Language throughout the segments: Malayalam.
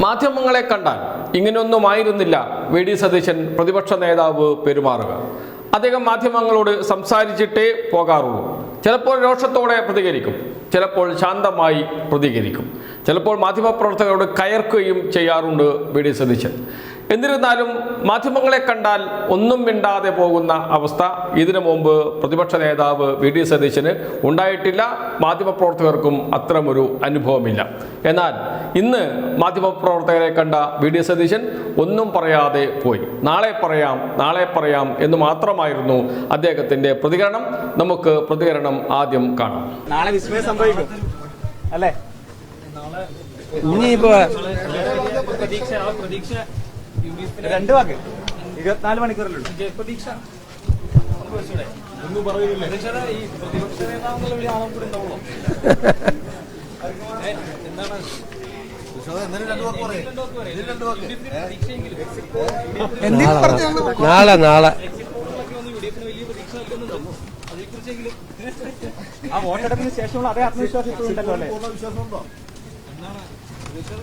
മാധ്യമങ്ങളെ കണ്ടാൽ ഇങ്ങനെയൊന്നുമായിരുന്നില്ല വി ഡി സതീശൻ പ്രതിപക്ഷ നേതാവ് പെരുമാറുക. അദ്ദേഹം മാധ്യമങ്ങളോട് സംസാരിച്ചിട്ടേ പോകാറുള്ളൂ. ചിലപ്പോൾ രോഷത്തോടെ പ്രതികരിക്കും, ചിലപ്പോൾ ശാന്തമായി പ്രതികരിക്കും, ചിലപ്പോൾ മാധ്യമപ്രവർത്തകരോട് കയർക്കുകയും ചെയ്യാറുണ്ട് വി ഡി സതീശൻ. എന്നിരുന്നാലും മാധ്യമങ്ങളെ കണ്ടാൽ ഒന്നും മിണ്ടാതെ പോകുന്ന അവസ്ഥ ഇതിനു മുമ്പ് പ്രതിപക്ഷ നേതാവ് വി ഡി സതീശന് ഉണ്ടായിട്ടില്ല. മാധ്യമപ്രവർത്തകർക്കും അത്തരമൊരു അനുഭവമില്ല. എന്നാൽ ഇന്ന് മാധ്യമപ്രവർത്തകരെ കണ്ട വി ഡി സതീശൻ ഒന്നും പറയാതെ പോയി. നാളെ പറയാം എന്ന് മാത്രമായിരുന്നു അദ്ദേഹത്തിന്റെ പ്രതികരണം. നമുക്ക് പ്രതികരണം ആദ്യം കാണാം. നാളെ വിസ്മയം സംഭവിക്കും അല്ലേ? ഇനിയിപ്പോ രണ്ട് വാക്ക് 24 മണിക്കൂറിലുള്ളൂ. പ്രതീക്ഷ ഒന്നും പറയുന്നില്ല. ഈ പ്രതിപക്ഷ നേതാവെന്നുള്ള വലിയ ആളും കൂടി ഉണ്ടാവുള്ളൂ. എന്താണ് നാളെ ആ വോട്ടെടുപ്പിന് ശേഷമുള്ള അതേ ആത്മവിശ്വാസം ഇപ്പോഴുണ്ടല്ലോ അല്ലേ?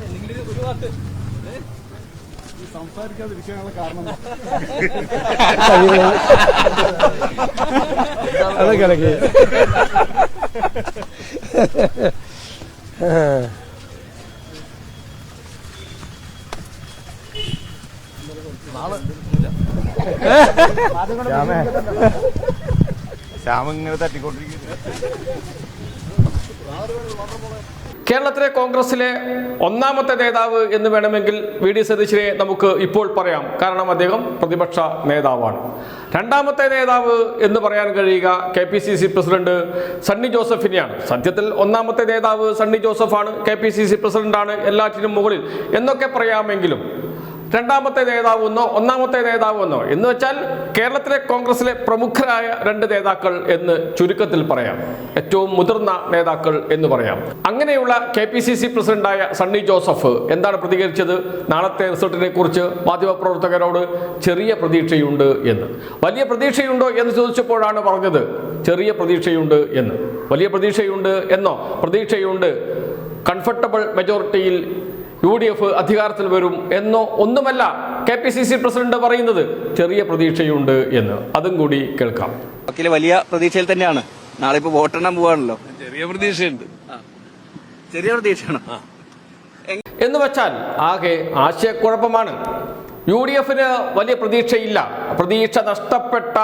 എന്തെങ്കിലും ഒരു വാക്ക് സംസാരിക്കാതിരിക്കാനുള്ള കാരണം അതൊക്കെ ശ്യാമിങ്ങനെ തട്ടിക്കൊണ്ടിരിക്കുന്നു. കേരളത്തിലെ കോൺഗ്രസിലെ ഒന്നാമത്തെ നേതാവ് എന്ന് വേണമെങ്കിൽ വി ഡി സതീശനെ നമുക്ക് ഇപ്പോൾ പറയാം. കാരണം അദ്ദേഹം പ്രതിപക്ഷ നേതാവാണ്. രണ്ടാമത്തെ നേതാവ് എന്ന് പറയാൻ കഴിയുക KPCC പ്രസിഡന്റ് സണ്ണി ജോസഫിനെയാണ്. സത്യത്തിൽ ഒന്നാമത്തെ നേതാവ് സണ്ണി ജോസഫാണ്, KPCC പ്രസിഡന്റാണ്, എല്ലാറ്റിനും മുകളിൽ എന്നൊക്കെ പറയാമെങ്കിലും രണ്ടാമത്തെ നേതാവെന്നോ ഒന്നാമത്തെ നേതാവെന്നോ എന്ന് വെച്ചാൽ കേരളത്തിലെ കോൺഗ്രസിലെ പ്രമുഖരായ രണ്ട് നേതാക്കൾ എന്ന് ചുരുക്കത്തിൽ പറയാം. ഏറ്റവും മുതിർന്ന നേതാക്കൾ എന്ന് പറയാം. അങ്ങനെയുള്ള KPCC പ്രസിഡന്റായ സണ്ണി ജോസഫ് എന്താണ് പ്രതികരിച്ചത്? നാളത്തെ റിസൾട്ടിനെ കുറിച്ച് മാധ്യമപ്രവർത്തകരോട് ചെറിയ പ്രതീക്ഷയുണ്ട് എന്ന്. വലിയ പ്രതീക്ഷയുണ്ടോ എന്ന് ചോദിച്ചപ്പോഴാണ് പറഞ്ഞത് ചെറിയ പ്രതീക്ഷയുണ്ട് എന്ന്. വലിയ പ്രതീക്ഷയുണ്ട് എന്നോ? പ്രതീക്ഷയുണ്ട്, കംഫർട്ടബിൾ മെജോറിറ്റിയിൽ UDF അധികാരത്തിൽ വരും എന്നോ ഒന്നുമല്ല KPCC പ്രസിഡന്റ് പറയുന്നത്. ചെറിയ പ്രതീക്ഷയുണ്ട് എന്ന്. അതും കൂടി കേൾക്കാം. വലിയ പ്രതീക്ഷയിൽ തന്നെയാണ്. നാളെ ഇപ്പൊ വോട്ടെണ്ണാൻ പോവാണല്ലോ. ചെറിയ പ്രതീക്ഷയുണ്ട്. ചെറിയ പ്രതീക്ഷയാണ് എന്ന് വെച്ചാൽ ആകെ ആശയക്കുഴപ്പമാണ്. UDFന് വലിയ പ്രതീക്ഷയില്ല. പ്രതീക്ഷ നഷ്ടപ്പെട്ട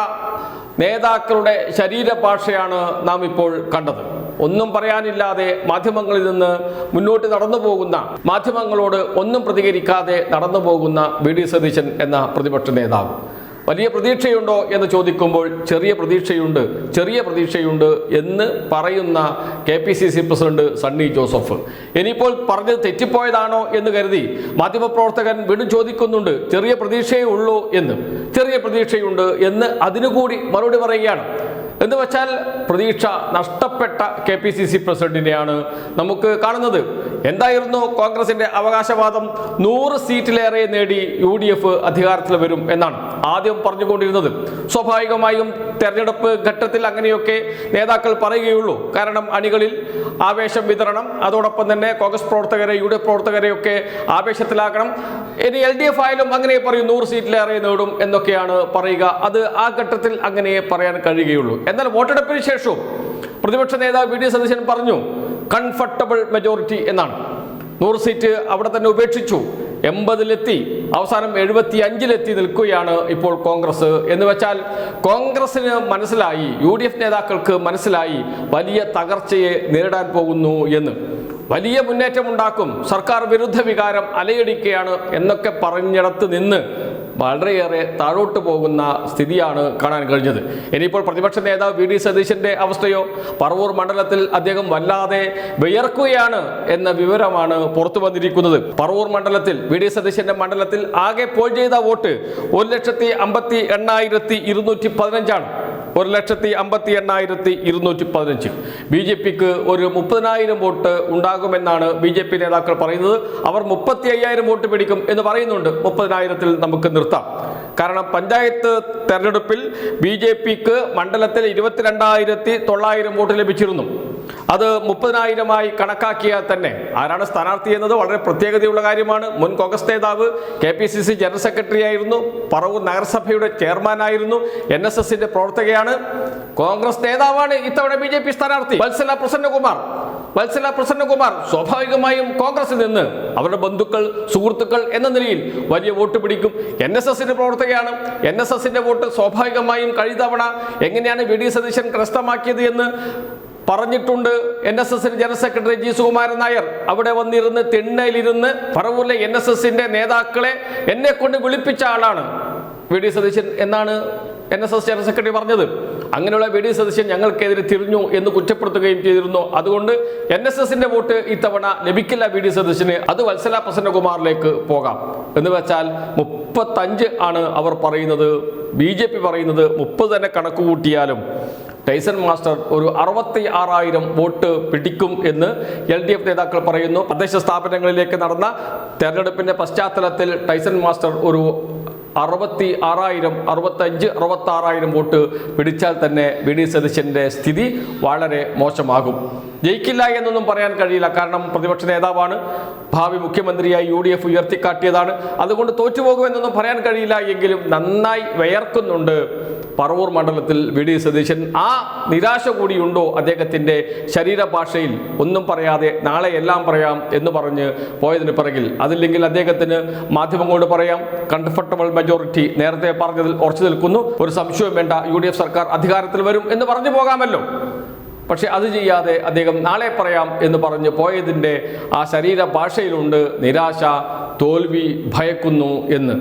നേതാക്കളുടെ ശരീരഭാഷയാണ് നാം ഇപ്പോൾ കണ്ടത്. ഒന്നും പറയാനില്ലാതെ മാധ്യമങ്ങളിൽ നിന്ന് മുന്നോട്ട് നടന്നു പോകുന്ന, മാധ്യമങ്ങളോട് ഒന്നും പ്രതികരിക്കാതെ നടന്നു പോകുന്ന വി ഡി സതീശൻ എന്ന പ്രതിപക്ഷ നേതാവ്. വലിയ പ്രതീക്ഷയുണ്ടോ എന്ന് ചോദിക്കുമ്പോൾ ചെറിയ പ്രതീക്ഷയുണ്ട് എന്ന് പറയുന്ന KPCC പ്രസിഡന്റ് സണ്ണി ജോസഫ്. ഇനിയിപ്പോൾ പറഞ്ഞത് തെറ്റിപ്പോയതാണോ എന്ന് കരുതി മാധ്യമപ്രവർത്തകൻ വീണ്ടും ചോദിക്കുന്നുണ്ട് ചെറിയ പ്രതീക്ഷയേ ഉള്ളൂ എന്ന്. ചെറിയ പ്രതീക്ഷയുണ്ട് എന്ന് അതിനുകൂടി മറുപടി പറയുകയാണ്. എന്ന് വെച്ചാൽ പ്രതീക്ഷ നഷ്ടപ്പെട്ട KPCC പ്രസിഡന്റിനെയാണ് നമുക്ക് കാണുന്നത്. എന്തായിരുന്നു കോൺഗ്രസിന്റെ അവകാശവാദം? 100 സീറ്റിലേറെ നേടി UDF അധികാരത്തിൽ വരും എന്നാണ് ആദ്യം പറഞ്ഞുകൊണ്ടിരുന്നത്. സ്വാഭാവികമായും തെരഞ്ഞെടുപ്പ് ഘട്ടത്തിൽ അങ്ങനെയൊക്കെ നേതാക്കൾ പറയുകയുള്ളൂ. കാരണം അണികളിൽ ആവേശം വിതരണം, അതോടൊപ്പം തന്നെ കോൺഗ്രസ് പ്രവർത്തകരെ UDF പ്രവർത്തകരെയൊക്കെ ആവേശത്തിലാക്കണം. ഇനി LDF ആയാലും അങ്ങനെ പറയും 100 സീറ്റിലേറെ നേടും എന്നൊക്കെയാണ് പറയുക. അത് ആ ഘട്ടത്തിൽ അങ്ങനെ പറയാൻ കഴിയുകയുള്ളൂ. എന്നാൽ വോട്ടെടുപ്പിന് ശേഷവും പ്രതിപക്ഷ നേതാവ് വി ഡി സതീശൻ പറഞ്ഞു കംഫർട്ടബിൾ മെജോറിറ്റി എന്നാണ്. 100 സീറ്റ് അവിടെ തന്നെ ഉപേക്ഷിച്ചു. 80-ലെത്തി, അവസാനം 75-ലെത്തി നിൽക്കുകയാണ് ഇപ്പോൾ കോൺഗ്രസ്. എന്ന് വെച്ചാൽ കോൺഗ്രസിന് മനസ്സിലായി, UDF നേതാക്കൾക്ക് മനസ്സിലായി വലിയ തകർച്ചയെ നേരിടാൻ പോകുന്നു എന്ന്. വലിയ മുന്നേറ്റമുണ്ടാക്കും, സർക്കാർ വിരുദ്ധ വികാരം അലയടിക്കുകയാണ് എന്നൊക്കെ പറഞ്ഞിടത്ത് നിന്ന് വളരെയേറെ താഴോട്ട് പോകുന്ന സ്ഥിതിയാണ് കാണാൻ കഴിഞ്ഞത്. ഇനിയിപ്പോൾ പ്രതിപക്ഷ നേതാവ് വി ഡി സതീശന്റെ അവസ്ഥയോ? പറവൂർ മണ്ഡലത്തിൽ അദ്ദേഹം വല്ലാതെ വിയർക്കുകയാണ് എന്ന വിവരമാണ് പുറത്തു വന്നിരിക്കുന്നത്. പറവൂർ മണ്ഡലത്തിൽ വി ഡി സതീശന്റെ മണ്ഡലത്തിൽ ആകെ പോൾ ചെയ്ത വോട്ട് 1,58,215 1,58,215. BJPക്ക് ഒരു 30,000 വോട്ട് ഉണ്ടാകുമെന്നാണ് BJP നേതാക്കൾ പറയുന്നത്. അവർ 35,000 വോട്ട് പിടിക്കും എന്ന് പറയുന്നുണ്ട്. 30,000-ൽ നമുക്ക് നിർത്താം. കാരണം പഞ്ചായത്ത് തെരഞ്ഞെടുപ്പിൽ BJPക്ക് മണ്ഡലത്തിൽ 22,900 വോട്ട് ലഭിച്ചിരുന്നു. അത് 30,000-ആയി കണക്കാക്കിയാൽ തന്നെ ആരാണ് സ്ഥാനാർത്ഥി എന്നത് വളരെ പ്രത്യേകതയുള്ള കാര്യമാണ്. മുൻ കോൺഗ്രസ് നേതാവ്, KPCC ജനറൽ സെക്രട്ടറി ആയിരുന്നു, പറവൂർ നഗരസഭയുടെ ചെയർമാനായിരുന്നു, NSSന്റെ പ്രവർത്തകയാണ്, കോൺഗ്രസ് നേതാവാണ് ഇത്തവണ BJP സ്ഥാനാർത്ഥി വത്സല പ്രസന്നകുമാർ. സ്വാഭാവികമായും കോൺഗ്രസിൽ നിന്ന് അവരുടെ ബന്ധുക്കൾ, സുഹൃത്തുക്കൾ എന്ന നിലയിൽ വലിയ വോട്ട് പിടിക്കും. NSSന്റെ പ്രവർത്തകയാണ്. NSSന്റെ വോട്ട് സ്വാഭാവികമായും കഴിഞ്ഞ തവണ എങ്ങനെയാണ് VD സതീശൻ കരസ്ഥമാക്കിയത് എന്ന് പറഞ്ഞിട്ടുണ്ട്. NSSന്റെ general secretary G. Sukumaran Nair അവിടെ വന്നിരുന്ന് തിണ്ണയിലിരുന്ന് പറവൂരിലെ NSSന്റെ നേതാക്കളെ എന്നെ കൊണ്ട് വിളിപ്പിച്ച ആളാണ് VD സതീശൻ എന്നാണ് NSS ജനറൽ സെക്രട്ടറി പറഞ്ഞത്. അങ്ങനെയുള്ള VD സതീശൻ ഞങ്ങൾക്കെതിരെ തിരിഞ്ഞു എന്ന് കുറ്റപ്പെടുത്തുകയും ചെയ്തിരുന്നു. അതുകൊണ്ട് NSSന്റെ വോട്ട് ഇത്തവണ ലഭിക്കില്ല VD സതീശന്. അത് വത്സല പ്രസന്നകുമാറിലേക്ക് പോകാം. എന്ന് വെച്ചാൽ 35 ആണ് അവർ പറയുന്നത്. BJP പറയുന്നത് 30 തന്നെ കണക്ക് കൂട്ടിയാലും ടൈസൺ മാസ്റ്റർ ഒരു 66,000 വോട്ട് പിടിക്കും എന്ന് LDF നേതാക്കൾ പറയുന്നു. തദ്ദേശ സ്ഥാപനങ്ങളിലേക്ക് നടന്ന തെരഞ്ഞെടുപ്പിന്റെ പശ്ചാത്തലത്തിൽ ടൈസൺ മാസ്റ്റർ ഒരു 65,000 വോട്ട് പിടിച്ചാൽ തന്നെ VD സതീശന്റെ സ്ഥിതി വളരെ മോശമാകും. ജയിക്കില്ല എന്നൊന്നും പറയാൻ കഴിയില്ല. കാരണം പ്രതിപക്ഷ നേതാവാണ്, ഭാവി മുഖ്യമന്ത്രിയായി UDF ഉയർത്തിക്കാട്ടിയതാണ്. അതുകൊണ്ട് തോറ്റുപോകുമെന്നൊന്നും പറയാൻ കഴിയില്ല. എങ്കിലും നന്നായി വിയർക്കുന്നുണ്ട് പറവൂർ മണ്ഡലത്തിൽ VD സതീശൻ. ആ നിരാശ കൂടിയുണ്ടോ അദ്ദേഹത്തിൻ്റെ ശരീരഭാഷയിൽ? ഒന്നും പറയാതെ നാളെ എല്ലാം പറയാം എന്ന് പറഞ്ഞ് പോയതിന് പിറകിൽ അതില്ലെങ്കിൽ അദ്ദേഹത്തിന് മാധ്യമങ്ങളോട് പറയാം കംഫർട്ടബിൾ മെജോറിറ്റി നേരത്തെ പറഞ്ഞതിൽ ഉറച്ചു നിൽക്കുന്നു, ഒരു സംശയവും വേണ്ട, UDF സർക്കാർ അധികാരത്തിൽ വരും എന്ന് പറഞ്ഞു പോകാമല്ലോ. പക്ഷെ അത് ചെയ്യാതെ അദ്ദേഹം നാളെ പറയാം എന്ന് പറഞ്ഞ് പോയതിൻ്റെ ആ ശരീരഭാഷയിലുണ്ട് നിരാശ, തോൽവി ഭയക്കുന്നു എന്ന്.